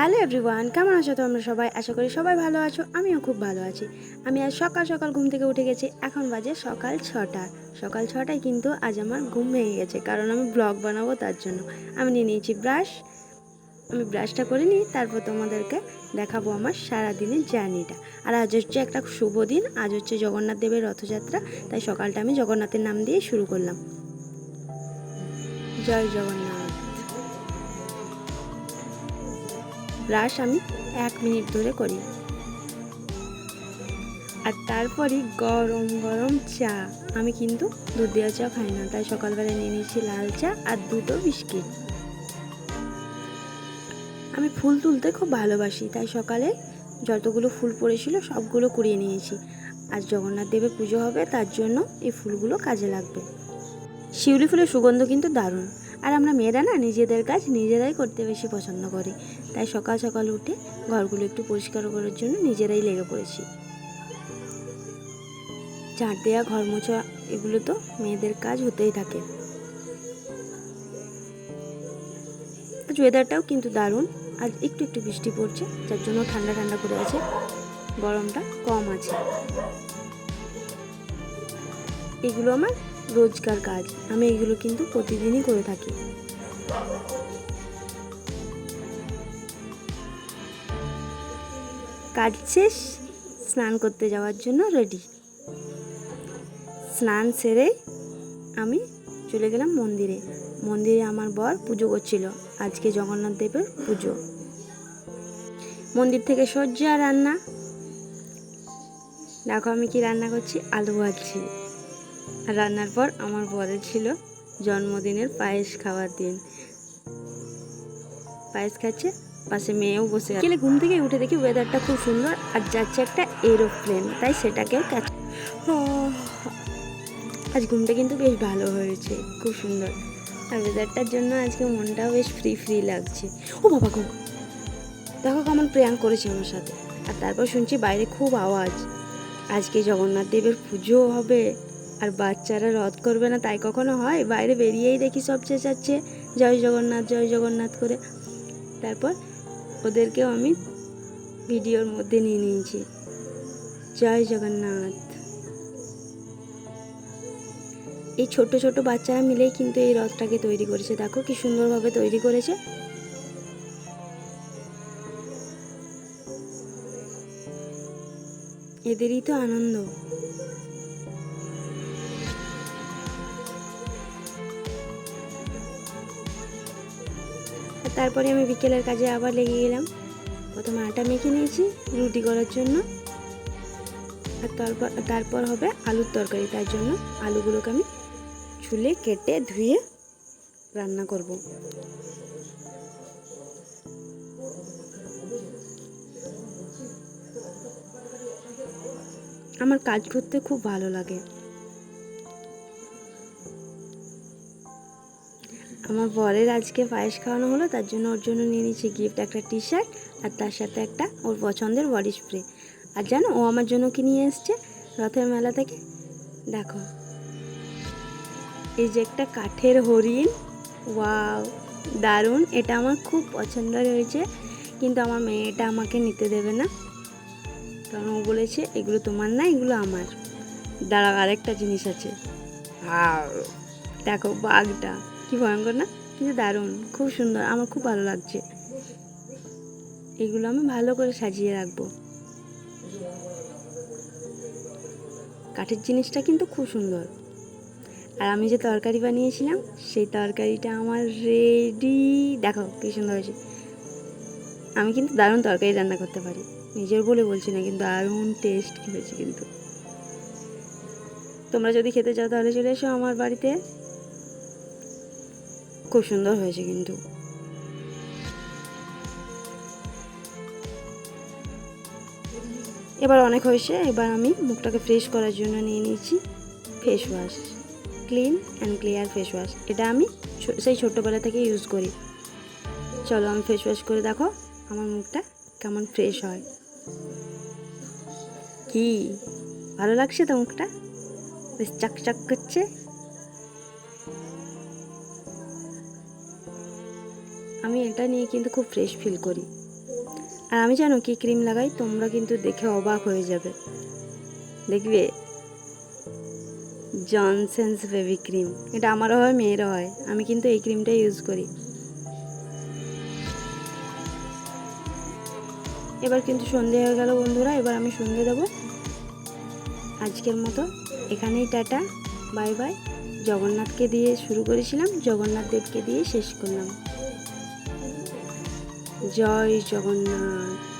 Hello everyone, কেমন আছো তোমরা সবাই? আশা করি সবাই ভালো আছো। আমিও খুব ভালো আছি। আমি আজ সকাল সকাল ঘুম থেকে উঠে গেছি। এখন বাজে সকাল 6টা। সকাল 6টায় কিন্তু আজ আমার ঘুম ভেঙে গেছে, কারণ আমি ব্লগ বানাবো তার জন্য। আমি নিয়ে নিয়েছি ব্রাশ। আমি ব্রাশটা করে নিই, তারপর তোমাদেরকে দেখাবো আমার সারাদিনের জার্নিটা। আর আজ হচ্ছে একটা শুভ দিন। আজ হচ্ছে জগন্নাথ দেবের রথযাত্রা, তাই সকালটা আমি জগন্নাথের নাম দিয়ে শুরু করলাম। জয় জগন্নাথ। ব্রাশ আমি 1 মিনিট ধরে করি। আর তারপরই গরম গরম চা। আমি কিন্তু দুধ দেওয়া চা খাই না, তাই সকালবেলা নিয়ে নিয়েছি লাল চা আর 2টো বিস্কিট। আমি ফুল তুলতে খুব ভালোবাসি, তাই সকালে যতগুলো ফুল পড়েছিল সবগুলো কুড়িয়ে নিয়েছি। আজ জগন্নাথ দেবের পুজো হবে, তার জন্য এই ফুলগুলো কাজে লাগবে। শিউলি ফুলের সুগন্ধ কিন্তু দারুণ। আর আমরা মেয়েরা না নিজেদের কাজ নিজেরাই করতে বেশি পছন্দ করি, তাই সকাল সকাল উঠে ঘরগুলো একটু পরিষ্কার করার জন্য নিজেরাই লেগে পড়েছি। ঝাড় দেওয়া, ঘর মোছা, এগুলো তো মেয়েদের কাজ হতেই থাকে। আজ ওয়েদারটাও কিন্তু দারুণ। আজ একটু একটু বৃষ্টি পড়ছে, যার জন্য ঠান্ডা ঠান্ডা করে আছে, গরমটা কম আছে। এগুলো আমার রোজকার কাজ, আমি এগুলো কিন্তু প্রতিদিনই করে থাকি। কাজ শেষ, স্নান করতে যাওয়ার জন্য রেডি। স্নান সেরে আমি চলে গেলাম মন্দিরে। মন্দিরে আমার বর পুজো করছিল, আজকে জগন্নাথ দেবের পুজো। মন্দির থেকে সজ্জা রান্না। দেখো আমি কি রান্না করছি, আলু ভাজছি। আর রান্নার পর আমার বরের ছিল জন্মদিনের পায়েস খাওয়ার দিন। পায়েস খাচ্ছে, পাশে মেয়েও বসে আছে। ঘুম থেকে উঠে দেখি ওয়েদারটা খুব সুন্দর, আর যাচ্ছে একটা এরোপ্লেন, তাই সেটাকেও ক্যাচ। আজ ঘুমটা কিন্তু বেশ ভালো হয়েছে, খুব সুন্দর। আর ওয়েদারটার জন্য আজকে মনটাও বেশ ফ্রি ফ্রি লাগছে। ও বাবা গো, দেখো কেমন প্র্যাঙ্ক করেছে আমার সাথে। আর তারপর শুনছি বাইরে খুব আওয়াজ। আজকে জগন্নাথ দেবের পুজো হবে, আর বাচ্চারা রথ করবে না তাই কখনো হয়? বাইরে বেরিয়েই দেখি সব চেঁচাচ্ছে জয় জগন্নাথ করে। তারপর ওদেরকেও আমি ভিডিওর মধ্যে নিয়ে নিয়েছি। জয় জগন্নাথ। এই ছোট ছোট বাচ্চারা মিলেই কিন্তু এই রথটাকে তৈরি করেছে। দেখো কি সুন্দরভাবে তৈরি করেছে। এদেরই তো আনন্দ। আর তারপরে আমি বিকেলের কাজে আবার লেগে গেলাম। প্রথমে আটা মেখে নিয়েছি রুটি করার জন্য। আর তারপর হবে আলুর তরকারি, তার জন্য আলুগুলোকে আমি ছুলে কেটে ধুয়ে রান্না করব। আমার কাজ করতে খুব ভালো লাগে। আমার বরের আজকে পায়েস খাওয়ানো হলো, তার জন্য ওর জন্য নিয়ে নিয়েছি গিফট একটা টি শার্ট, আর তার সাথে একটা ওর পছন্দের বডি স্প্রে। আর জানো ও আমার জন্য কি নিয়ে এসছে রথের মেলা থেকে? দেখো, এই যে একটা কাঠের হরিণ। ওয়াও, দারুণ। এটা আমার খুব পছন্দের হয়েছে, কিন্তু আমার মেয়েটা আমাকে নিতে দেবে না, কারণ ও বলেছে এগুলো তোমার না, এগুলো আমার। দাঁড়াও, আরেকটা জিনিস আছে। দেখো বাঘটা কি ভয়ঙ্কর না, কিন্তু দারুণ, খুব সুন্দর, আমার খুব ভালো লাগছে। এগুলো আমি ভালো করে সাজিয়ে রাখবো। কাঠের জিনিসটা কিন্তু খুব সুন্দর। আর আমি যে তরকারি বানিয়েছিলাম, সেই তরকারিটা আমার রেডি। দেখো কি সুন্দর হয়েছে। আমি কিন্তু দারুণ তরকারি রান্না করতে পারি, নিজের বলে বলছি না, কিন্তু দারুণ টেস্ট হয়েছে। কিন্তু তোমরা যদি খেতে চাও তাহলে চলে এসো আমার বাড়িতে। খুব সুন্দর হয়েছে কিন্তু। এবার অনেক হয়েছে, এবার আমি মুখটাকে ফ্রেশ করার জন্য নিয়ে নিয়েছি face wash. Clean and clear face wash, এটা আমি সেই ছোট্টবেলা থেকে ইউজ করি। চলো আমি ফেস ওয়াশ করে দেখো আমার মুখটা কেমন ফ্রেশ হয়। কি ভালো লাগছে তো মুখটা, বেশ চকচক করছে। আমি এটা নিয়ে কিন্তু খুব ফ্রেশ ফিল করি। আর আমি জানো কি ক্রিম লাগাই, তোমরা কিন্তু দেখে অবাক হয়ে যাবে, দেখবে জনসন্স বেবি ক্রিম। এটা আমারও হয়, মেয়েরও হয়, আমি কিন্তু এই ক্রিমটা ইউজ করি। এবার কিন্তু সন্ধে হয়ে গেল বন্ধুরা, এবার আমি সন্ধে দেবো। আজকের মতো এখানেই টাটা, বাই বাই। জগন্নাথকে দিয়ে শুরু করেছিলাম, জগন্নাথ দেবকে দিয়ে শেষ করলাম। জয় জগন্নাথ।